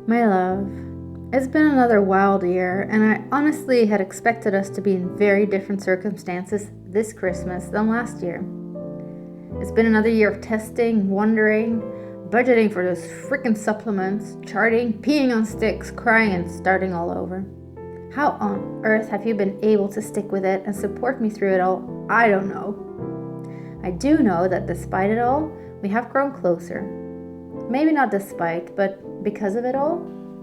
My love, it's been another wild year, and I honestly had expected us to be in very different circumstances this Christmas than last year. It's been another year of testing, wondering, budgeting for those freaking supplements, charting, peeing on sticks, crying, and starting all over. How on earth have you been able to stick with it and support me through it all? I don't know. I do know that despite it all, we have grown closer. Maybe not despite, but because of it all.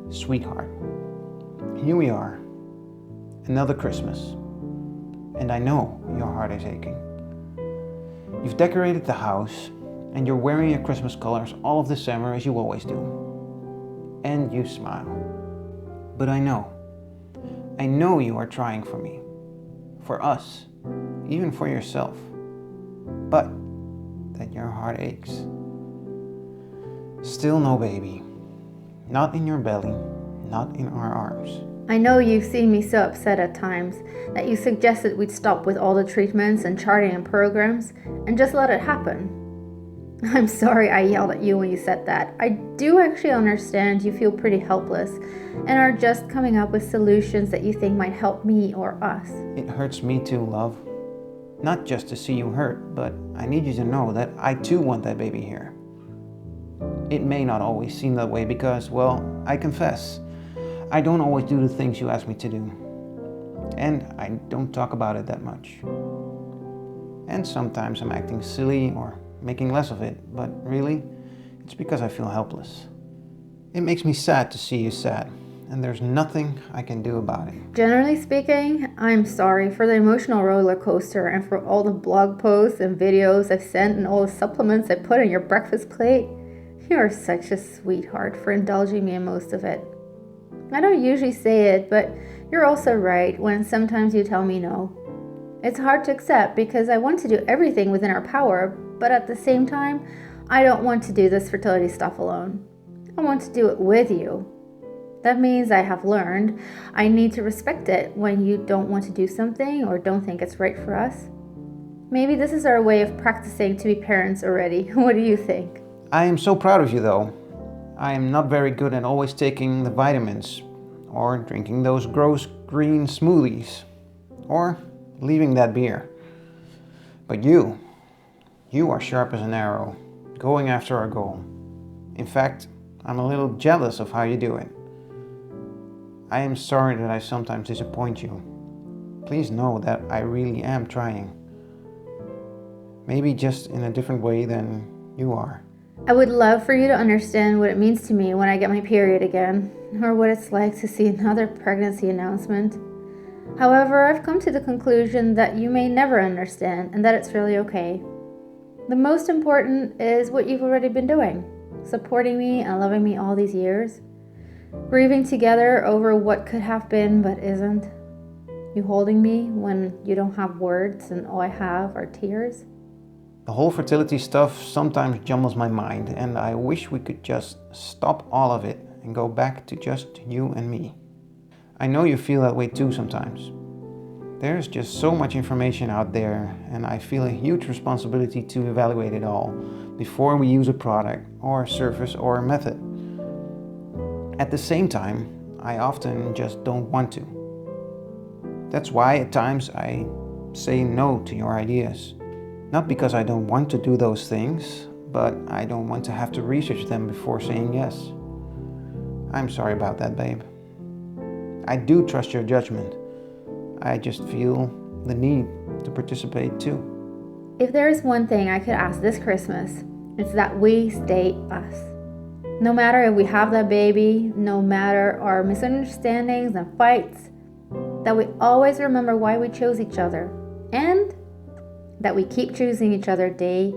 Sweetheart, here we are, another Christmas, and I know your heart is aching. You've decorated the house, and you're wearing your Christmas colors all of December as you always do. And you smile. But I know you are trying for me, for us, even for yourself. But that your heart aches. Still no baby. Not in your belly, not in our arms. I know you've seen me so upset at times that you suggested we'd stop with all the treatments and charting and programs and just let it happen. I'm sorry I yelled at you when you said that. I do actually understand you feel pretty helpless and are just coming up with solutions that you think might help me or us. It hurts me too, love. Not just to see you hurt, but I need you to know that I too want that baby here. It may not always seem that way because, well, I confess, I don't always do the things you ask me to do. And I don't talk about it that much. And sometimes I'm acting silly or making less of it, but really, it's because I feel helpless. It makes me sad to see you sad, and there's nothing I can do about it. Generally speaking, I'm sorry for the emotional roller coaster and for all the blog posts and videos I've sent and all the supplements I put on your breakfast plate. You are such a sweetheart for indulging me in most of it. I don't usually say it, but you're also right when sometimes you tell me no. It's hard to accept because I want to do everything within our power, but at the same time, I don't want to do this fertility stuff alone. I want to do it with you. That means I have learned I need to respect it when you don't want to do something or don't think it's right for us. Maybe this is our way of practicing to be parents already. What do you think? I am so proud of you though. I am not very good at always taking the vitamins or drinking those gross green smoothies or leaving that beer. But you are sharp as an arrow, going after our goal. In fact, I'm a little jealous of how you do it. I am sorry that I sometimes disappoint you. Please know that I really am trying. Maybe just in a different way than you are. I would love for you to understand what it means to me when I get my period again, or what it's like to see another pregnancy announcement. However, I've come to the conclusion that you may never understand and that it's really okay. The most important is what you've already been doing, supporting me and loving me all these years, grieving together over what could have been but isn't, you holding me when you don't have words and all I have are tears. The whole fertility stuff sometimes jumbles my mind, and I wish we could just stop all of it and go back to just you and me. I know you feel that way too sometimes. There's just so much information out there, and I feel a huge responsibility to evaluate it all before we use a product or service or method. At the same time, I often just don't want to. That's why at times I say no to your ideas. Not because I don't want to do those things, but I don't want to have to research them before saying yes. I'm sorry about that, babe. I do trust your judgment. I just feel the need to participate too. If there is one thing I could ask this Christmas, it's that we stay us. No matter if we have that baby, no matter our misunderstandings and fights, that we always remember why we chose each other, and that we keep choosing each other day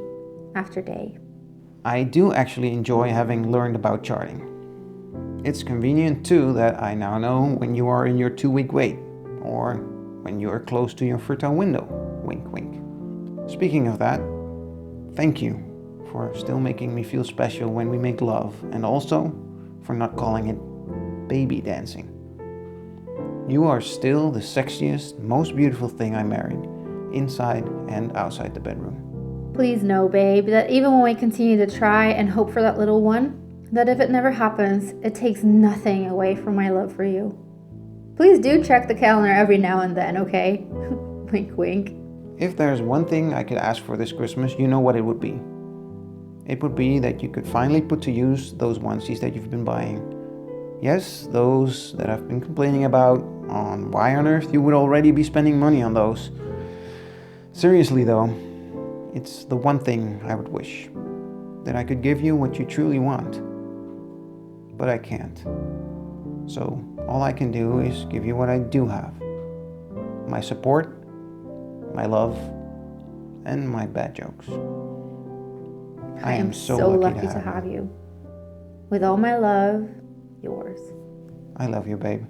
after day. I do actually enjoy having learned about charting. It's convenient too that I now know when you are in your 2-week wait, or when you are close to your fertile window. Wink, wink. Speaking of that, thank you for still making me feel special when we make love, and also for not calling it baby dancing. You are still the sexiest, most beautiful thing I married, inside and outside the bedroom. Please know, babe, that even when we continue to try and hope for that little one, that if it never happens, it takes nothing away from my love for you. Please do check the calendar every now and then, okay? Wink, wink. If there's one thing I could ask for this Christmas, you know what it would be. It would be that you could finally put to use those onesies that you've been buying. Yes, those that I've been complaining about, on why on earth you would already be spending money on those. Seriously though, it's the one thing I would wish. That I could give you what you truly want. But I can't. So all I can do is give you what I do have. My support, my love, and my bad jokes. I am so lucky to have you. With all my love, yours. I love you, babe.